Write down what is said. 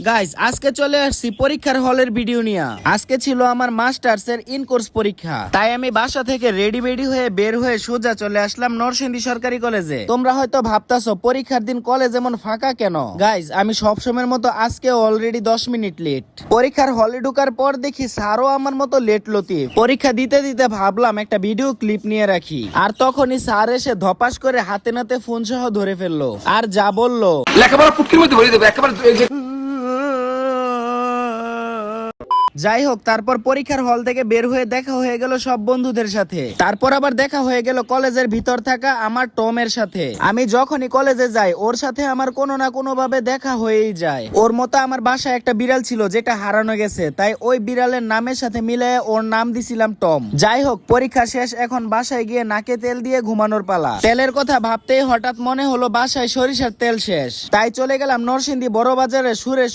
Guys আজকে চলে আসছি পরীক্ষার হলের ভিডিও নিয়ে। আজকে ছিল আমার মাস্টার্স এর ইন কোর্স পরীক্ষা, তাই আমি বাসা থেকে রেডি হয়ে বের হয়ে সোজা চলে আসলাম নরসিংদী সরকারি কলেজে। তোমরা হয়তো ভাবতাছো পরীক্ষার দিন কলেজ এমন ফাঁকা কেন। গাইস আমি সবসময়ের মতো আজকে অলরেডি 10 মিনিট লেট। পরীক্ষার হলে ঢোকার পর দেখি স্যারও আমার মতো লেট লতিফ। পরীক্ষা দিতে দিতে ভাবলাম একটা ভিডিও ক্লিপ নিয়ে রাখি, আর তখনই স্যার এসে ধপাস করে হাতে নাতে ফোন সহ ধরে ফেললো আর যা বললো লেখাপড়া পুটকির মধ্যে ভরে দেবে একেবারে। যাই হোক, তারপর পরীক্ষার হল থেকে বের হয়ে দেখা হয়ে গেল সব বন্ধুদের সাথে। তারপর আবার দেখা হয়ে গেল কলেজের ভিতর থাকা আমার টমের সাথে। আমি যখনই কলেজে যাই ওর সাথে আমার কোনো না কোনো ভাবে দেখা হয়েই যায়। ওর মতো আমার বাসায় একটা বিড়াল ছিল যেটা হারানো গেছে, তাই ওই বিড়ালের নামের সাথে মিলে ওর নাম দিছিলাম টম। যাই হোক, পরীক্ষা শেষ, এখন বাসায় গিয়ে নাকে তেল দিয়ে ঘুমানোর পালা। তেলের কথা ভাবতেই হঠাৎ মনে হলো বাসায় সরিষার তেল শেষ, তাই চলে গেলাম নরসিংদী বড় বাজারে সুরে